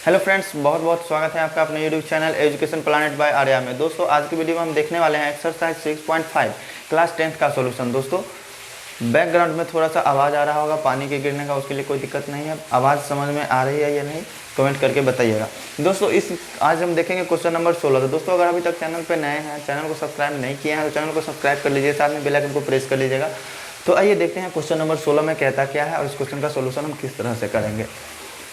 Hello friends, बहुत बहुत स्वागत है आपका अपने YouTube channel Education Planet by Arya में। दोस्तों आज की वीडियो में हम देखने वाले हैं एक्सरसाइज 6.5 क्लास 10th का सॉल्यूशन। दोस्तों बैकग्राउंड में थोड़ा सा आवाज़ आ रहा होगा पानी के गिरने का, उसके लिए कोई दिक्कत नहीं है। आवाज़ समझ में आ रही है या नहीं कमेंट करके बताइएगा। दोस्तों आज हम देखेंगे क्वेश्चन नंबर 16। तो दोस्तों अगर अभी तक चैनल पर नए हैं, चैनल को सब्सक्राइब नहीं किए हैं तो चैनल को सब्सक्राइब कर लीजिए, साथ में बेल आइकन को प्रेस कर लीजिएगा। तो आइए देखते हैं क्वेश्चन नंबर 16 में कहता क्या है और इस क्वेश्चन का सोल्यूशन हम किस तरह से करेंगे।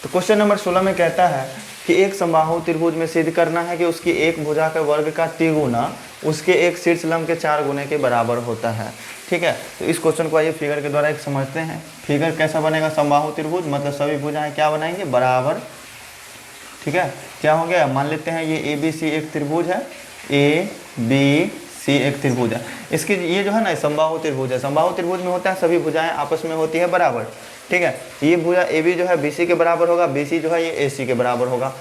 तो क्वेश्चन नंबर 16 में कहता है कि एक समबाहु त्रिभुज में सिद्ध करना है कि उसकी एक भुजा के वर्ग का तिगुना उसके एक शीर्ष लंब के 4 गुने के बराबर होता है। ठीक है, तो इस क्वेश्चन को आइए फिगर के द्वारा एक समझते हैं। फिगर कैसा बनेगा? समबाहु त्रिभुज मतलब सभी भुजाएं क्या बनाएंगे? बराबर। ठीक है, क्या हो गया? मान लेते हैं ये ए बी सी एक त्रिभुज है, ए बी सी एक त्रिभुज है। इसकी ये जो है ना समबाहु त्रिभुज है। समबाहु त्रिभुज में होता है सभी भुजाएं आपस में होती है बराबर। ठीक है, ये भुजा ए बी जो है बी सी के बराबर होगा, बी सी जो है ये ए सी के बराबर होगा।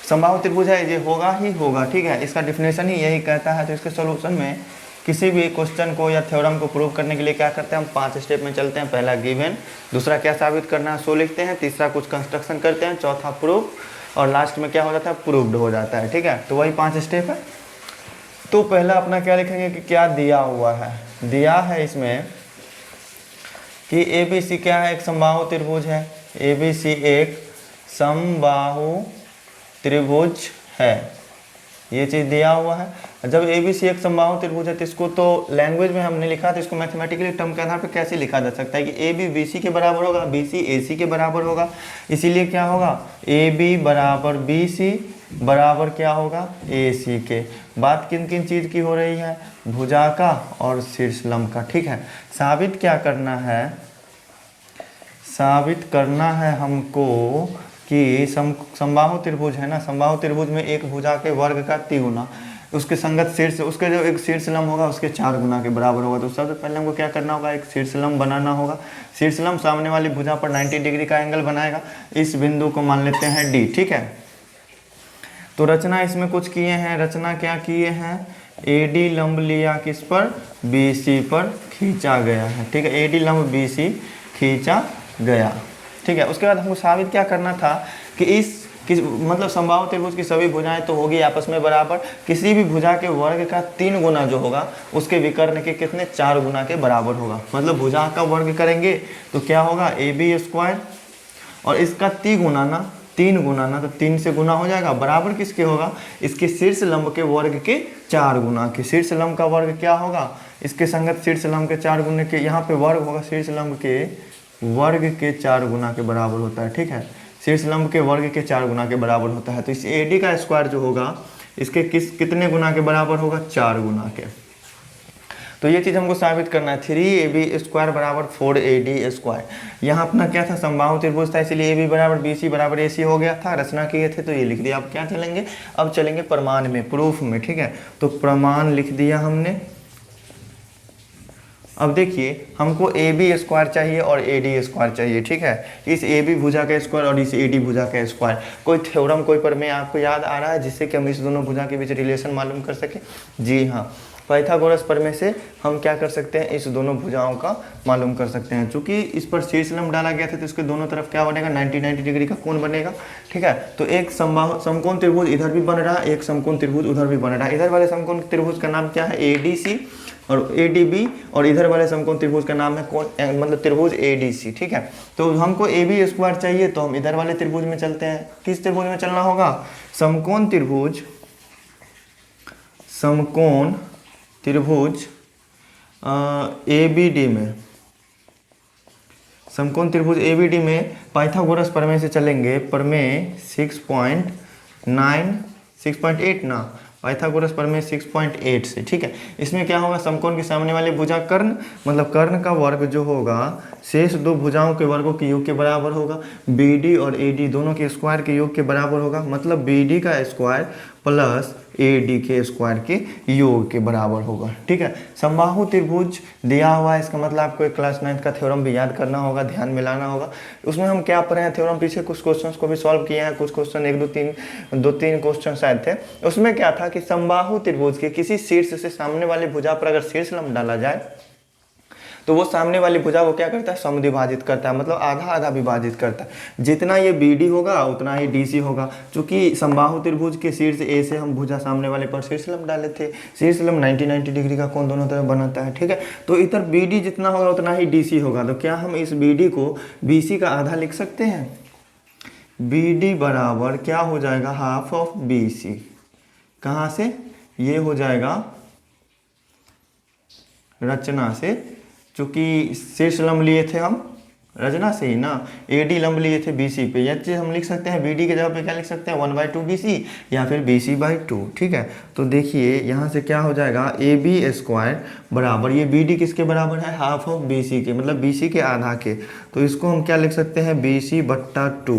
समबाहु त्रिभुज है, ये होगा ही होगा। ठीक है, इसका डिफिनेशन ही यही कहता है। तो इसके सॉल्यूशन में किसी भी क्वेश्चन को या थ्योरम को प्रूव करने के लिए क्या करते हैं हम? 5 स्टेप में चलते हैं। पहला गिवन, दूसरा क्या साबित करना है सो लिखते हैं, तीसरा कुछ कंस्ट्रक्शन करते हैं, चौथा प्रूफ और लास्ट में क्या हो जाता है? प्रूव्ड हो जाता है। ठीक है, तो वही 5 स्टेप है। तो पहला अपना क्या लिखेंगे कि क्या दिया हुआ है? दिया है इसमें कि ए बी सी क्या है? एक समबाहु त्रिभुज है। ए बी सी एक समबाहु त्रिभुज है, ये चीज़ दिया हुआ है। जब ए बी सी एक समबाहु त्रिभुज है तो इसको तो लैंग्वेज में हमने लिखा, तो इसको मैथमेटिकली टर्म के आधार पर कैसे लिखा जा सकता है कि ए बी बी सी के बराबर होगा, बी सी ए सी के बराबर होगा। इसीलिए क्या होगा? ए बी बराबर बी सी बराबर क्या होगा? ए सी के। बात किन किन चीज़ की हो रही है? भुजा का और शीर्ष लंब का। ठीक है, साबित क्या करना है? साबित करना है हमको कि समबाहु त्रिभुज है ना, समबाहु त्रिभुज में एक भुजा के वर्ग का तिगुना उसके संगत शीर्ष, उसके जो एक शीर्ष लंब होगा उसके 4 गुना के बराबर होगा। तो सबसे पहले हमको क्या करना होगा? एक शीर्ष लंब बनाना होगा। शीर्ष लंब सामने वाली भुजा पर 90 डिग्री का एंगल बनाएगा। इस बिंदु को मान लेते हैं डी। ठीक है, तो रचना इसमें कुछ किए हैं। रचना क्या किए हैं? ए डी लंब लिया किस पर? बी सी पर खींचा गया है। ठीक है, ए डी लंब बी सी खींचा गया। ठीक है, उसके बाद हमको साबित क्या करना था कि मतलब समबाहु त्रिभुज की सभी भुजाएं तो होगी आपस में बराबर। किसी भी भुजा के वर्ग का 3 गुना जो होगा उसके विकर्ण के कितने? 4 गुना के बराबर होगा। मतलब भुजा का वर्ग करेंगे तो क्या होगा? ए बी स्क्वायर और इसका 3 गुना ना, 3 गुना ना, तो 3 से गुना हो जाएगा। बराबर किसके होगा? इसके शीर्ष लंब के वर्ग के 4 गुना के। शीर्ष लंब का वर्ग क्या होगा? इसके संगत शीर्ष लंब के 4 गुने के, यहाँ पे वर्ग होगा शीर्ष लंब के वर्ग के 4 गुना के बराबर होता है। ठीक है, शीर्ष लंब के वर्ग के 4 गुना के बराबर होता है। तो इस ए डी का स्क्वायर जो होगा इसके कितने गुना के बराबर होगा? 4 गुना के। तो ये चीज़ हमको साबित करना है। 3ab स्क्वायर बराबर 4ad स्क्वायर। यहाँ अपना क्या था? समबाहु त्रिभुज था, इसीलिए ए बी बराबर बी सी बराबर ए सी हो गया था। रचना किए थे तो ये लिख दिया। अब क्या चलेंगे? अब चलेंगे प्रमाण में, प्रूफ में। ठीक है, तो प्रमाण लिख दिया हमने। अब देखिए हमको ए बी स्क्वायर चाहिए और ए डी स्क्वायर चाहिए। ठीक है, इस ए बी भुजा का स्क्वायर और इस ए डी भुजा का स्क्वायर। कोई थ्योरम कोई प्रमेय आपको याद आ रहा है जिससे कि हम इस दोनों भुजा के बीच रिलेशन मालूम कर सकें? जी हाँ, पाइथागोरस प्रमेय से हम क्या कर सकते हैं? इस दोनों भुजाओं का मालूम कर सकते हैं। चूंकि इस पर शीर्ष लंब डाला गया था तो इसके दोनों तरफ क्या बनेगा? 90 डिग्री का कोण बनेगा। ठीक है, तो एक समकोण त्रिभुज इधर भी बन रहा है, एक समकोण त्रिभुज उधर भी बन रहा है। इधर वाले समकोण त्रिभुज का नाम क्या है? ए डी सी और ए डी बी, और इधर वाले समकोण त्रिभुज का नाम है कोण, मतलब त्रिभुज ए डी सी। ठीक है, तो हमको ए बी स्क्वायर चाहिए तो हम इधर वाले त्रिभुज में चलते हैं। किस त्रिभुज में चलना होगा? समकोण त्रिभुज, समकोण त्रिभुज ए बी डी में। समकोण त्रिभुज ए बी डी में पाइथागोरस प्रमेय से चलेंगे। प्रमेय 6.8 ना, पाइथागोरस प्रमेय 6.8 से। ठीक है, इसमें क्या होगा? समकोण के सामने वाले भुजा कर्ण, मतलब कर्ण का वर्ग जो होगा शेष 2 भुजाओं के वर्गों के योग के बराबर होगा। बी डी और ए डी दोनों के स्क्वायर के योग के बराबर होगा। मतलब बी डी का स्क्वायर प्लस ए डी के स्क्वायर के योग के बराबर होगा। ठीक है, समबाहु त्रिभुज दिया हुआ है, इसका मतलब आपको एक क्लास 9th का थ्योरम भी याद करना होगा, ध्यान में लाना होगा। उसमें हम क्या पढ़े हैं थ्योरम? पीछे कुछ क्वेश्चंस को भी सॉल्व किए हैं, कुछ क्वेश्चन 2-3 क्वेश्चन शायद थे। उसमें क्या था कि समबाहु त्रिभुज के किसी शीर्ष से सामने वाली भुजा पर अगर शीर्ष लंब डाला जाए तो वो सामने वाली भुजा को क्या करता है, समद्विभाजित करता है, मतलब आधा आधा विभाजित करता है। जितना ये BD होगा उतना ही DC होगा। चूंकि समबाहु त्रिभुज के शीर्ष A से हम भुजा सामने वाले पर शीर्षलंब डाले थे, शीर्षलंब 90 डिग्री का कोण दोनों तरफ बनाता है, ठीक है। तो इधर BD जितना होगा उतना ही DC होगा। तो क्या हम इस BD को BC का आधा लिख सकते हैं? BD बराबर क्या हो जाएगा, हाफ ऑफ BC। कहाँ से? ये हो जाएगा रचना से, चूंकि शीर्ष लंब लिए थे हम रचना से ही ना, AD लंब लिए थे BC पे। यह चीज़ हम लिख सकते हैं BD के जगह पे क्या लिख सकते हैं, 1/2 BC या फिर BC/2, ठीक है। तो देखिए यहाँ से क्या हो जाएगा, AB स्क्वायर बराबर, ये BD किसके बराबर है, हाफ ऑफ BC के, मतलब BC के आधा के। तो इसको हम क्या लिख सकते हैं, BC/2।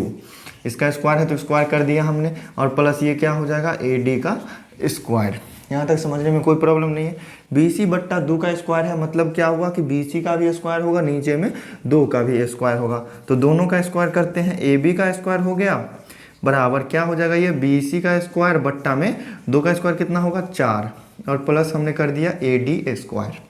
इसका स्क्वायर है तो स्क्वायर कर दिया हमने, और प्लस ये क्या हो जाएगा, AD का स्क्वायर। यहाँ तक समझने में कोई प्रॉब्लम नहीं है। BC/2 का स्क्वायर है, मतलब क्या हुआ कि BC का भी स्क्वायर होगा, नीचे में 2 का भी स्क्वायर होगा। तो दोनों का स्क्वायर करते हैं, AB का स्क्वायर हो गया बराबर क्या हो जाएगा, ये BC का स्क्वायर बट्टा में 2 का स्क्वायर कितना होगा, 4, और प्लस हमने कर दिया AD स्क्वायर।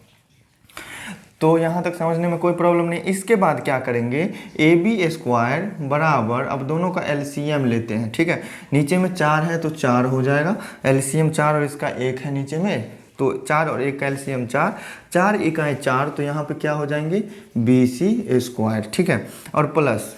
तो यहाँ तक समझने में कोई प्रॉब्लम नहीं। इसके बाद क्या करेंगे, AB स्क्वायर बराबर, अब दोनों का LCM लेते हैं, ठीक है। नीचे में 4 है तो 4 हो जाएगा, LCM 4 और इसका 1 है नीचे में, तो 4 और 1 का LCM 4, 4 इकाई 4, तो यहाँ पे क्या हो जाएंगे, BC स्क्वायर, ठीक है। और प्लस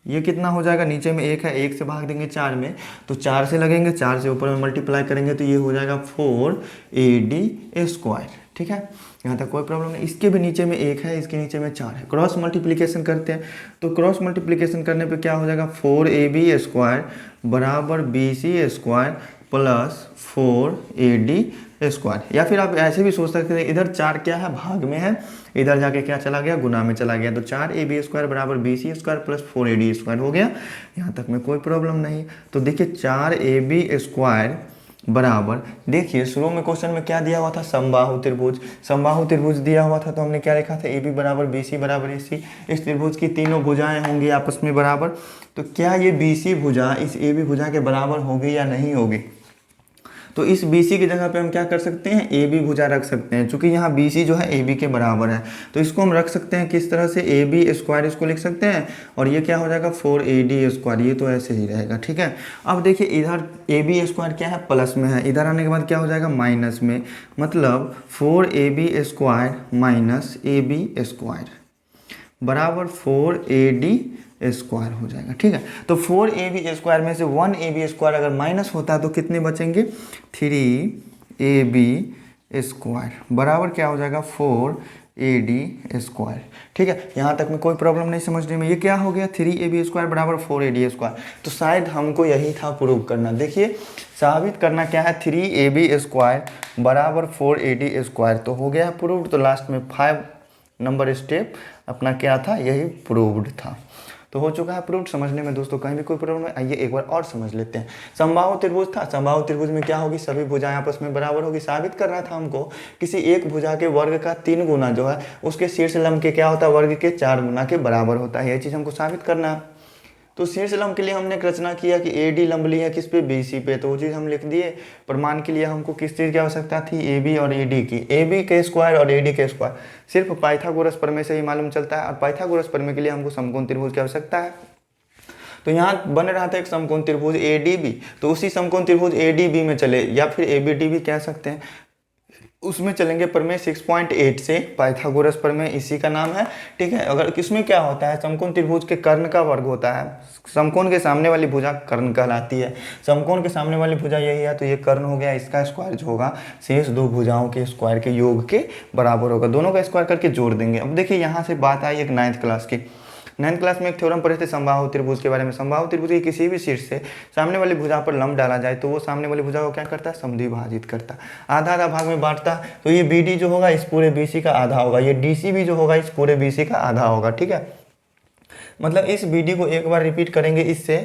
ये कितना हो जाएगा, नीचे में 1 है, 1 से भाग देंगे 4 में, तो 4 से लगेंगे, 4 से ऊपर में मल्टीप्लाई करेंगे तो ये हो जाएगा 4AD स्क्वायर, ठीक है। यहाँ तक कोई प्रॉब्लम नहीं। इसके भी नीचे में 1 है, इसके नीचे में 4 है, क्रॉस मल्टीप्लिकेशन करते हैं। तो क्रॉस मल्टीप्लिकेशन करने पे क्या हो जाएगा, 4AB स्क्वायर बराबर BC square plus 4AD square. या फिर आप ऐसे भी सोच सकते हैं, इधर 4 क्या है, भाग में है, इधर जाके क्या चला गया, गुना में चला गया। तो 4AB स्क्वायर बराबर BC square plus 4AD square हो गया। यहाँ तक में कोई प्रॉब्लम नहीं। तो देखिए 4AB स्क्वायर बराबर, देखिए शुरू में क्वेश्चन में क्या दिया हुआ था, समबाहु त्रिभुज, समबाहु त्रिभुज दिया हुआ था। तो हमने क्या लिखा था, AB बराबर BC बराबर AC। इस त्रिभुज की तीनों भुजाएं होंगी आपस में बराबर। तो क्या ये BC भुजा इस AB भुजा के बराबर होगी या नहीं होगी? तो इस BC की जगह पे हम क्या कर सकते हैं, AB भुजा रख सकते हैं। चूंकि यहाँ BC जो है AB के बराबर है, तो इसको हम रख सकते हैं किस तरह से, AB स्क्वायर इसको लिख सकते हैं, और ये क्या हो जाएगा 4AD स्क्वायर, ये तो ऐसे ही रहेगा, ठीक है। अब देखिए इधर AB स्क्वायर क्या है, प्लस में है, इधर आने के बाद क्या हो जाएगा, माइनस में, मतलब 4AB square minus AB square बराबर 4AD स्क्वायर हो जाएगा, ठीक है। तो 4AB स्क्वायर में से 1AB स्क्वायर अगर माइनस होता है तो कितने बचेंगे, 3AB स्क्वायर बराबर क्या हो जाएगा, 4AD स्क्वायर, ठीक है। यहाँ तक में कोई प्रॉब्लम नहीं समझने में। ये क्या हो गया, 3AB स्क्वायर बराबर 4AD स्क्वायर। तो शायद हमको यही था प्रूव करना। देखिए साबित करना क्या है, 3AB स्क्वायर बराबर 4AD स्क्वायर, तो हो गया प्रूव्ड। तो लास्ट में 5 नंबर स्टेप अपना क्या था, यही प्रूव्ड था। तो हो चुका है प्रूव्ड। समझने में दोस्तों कहीं भी कोई प्रॉब्लम है, आइए एक बार और समझ लेते हैं। समबाहु त्रिभुज था, समबाहु त्रिभुज में क्या होगी, सभी भुजाएं आपस में बराबर होगी। साबित करना था हमको किसी एक भुजा के वर्ग का 3 गुना जो है उसके शीर्ष लंब के क्या होता है, वर्ग के 4 गुना के बराबर होता है। यह चीज़ हमको साबित करना है। तो शीर्ष लंब के लिए हमने एक रचना किया कि AD लंब ली है किस पे, BC पे, तो वो चीज़ हम लिख दिए। प्रमाण के लिए हमको किस चीज़ की आवश्यकता थी, AB और AD की। AB के स्क्वायर और AD के स्क्वायर सिर्फ पाइथागोरस प्रमेय से ही मालूम चलता है, और पाइथागोरस प्रमेय के लिए हमको समकोण त्रिभुज की आवश्यकता है। तो यहाँ बन रहा था एक समकोण त्रिभुज ADB, तो उसी समकोण त्रिभुज ADB में चले, या फिर ABD भी कह सकते हैं, उसमें चलेंगे प्रमेय 6.8 से, पाइथागोरस प्रमेय इसी का नाम है, ठीक है। अगर किसमें क्या होता है, समकोण त्रिभुज के कर्ण का वर्ग होता है, समकोण के सामने वाली भुजा कर्ण कहलाती है। समकोण के सामने वाली भुजा यही है, तो ये कर्ण हो गया, इसका स्क्वायर जो होगा शेष 2 भुजाओं के स्क्वायर के योग के बराबर होगा। दोनों का स्क्वायर करके जोड़ देंगे। अब देखिए यहाँ से बात आई एक 9th क्लास की। 9th क्लास में एक थ्योरम पढ़े थे समबाहु त्रिभुज के बारे में। समबाहु त्रिभुज के किसी भी शीर्ष से सामने वाली भुजा पर लंब डाला जाए तो वो सामने वाली भुजा को क्या करता है, समद्विभाजित करता है, आधा आधा भाग में बांटता है। तो ये BD जो होगा इस पूरे BC का आधा होगा, ये DC भी जो होगा इस पूरे BC का आधा होगा, ठीक है। मतलब इस BD को एक बार रिपीट करेंगे इससे,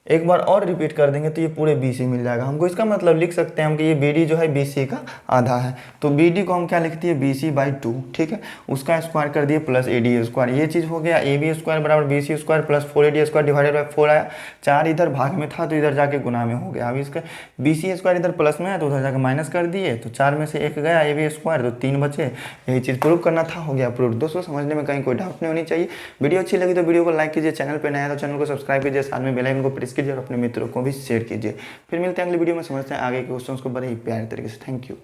एक बार और रिपीट कर देंगे तो ये पूरे बी सी मिल जाएगा हमको। इसका मतलब लिख सकते हैं हम कि ये बी डी जो है बी सी का आधा है, तो बी डी को हम क्या लिखते हैं बी सी बाई 2, ठीक है। उसका स्क्वायर कर दिए प्लस ए डी स्क्वायर, ये चीज़ हो गया। ए बी स्क्वायर बराबर B C square plus 4 A D square divided by 4 आया। 4 इधर भाग में था तो इधर जाके गुना में हो गया। अब इसका बी सी स्क्वायर इधर प्लस में है तो उधर जाकर माइनस कर दिए, तो 4 में से 1 गया ए बी स्क्वायर, तो 3 बचे। यही चीज़ प्रूव करना था, हो गया प्रूव। दोस्तों समझने में कहीं कोई डाउट नहीं होनी चाहिए। वीडियो अच्छी लगी तो वीडियो को लाइक कीजिए, चैनल पर नया है तो चैनल को सब्सक्राइब कीजिए, साथ में बेल आइकन को प्रेस कीजिए और अपने मित्रों को भी शेयर कीजिए। फिर मिलते हैं अगली वीडियो में, समझते हैं आगे के क्वेश्चंस को बड़े ही प्यारे तरीके से। Thank you.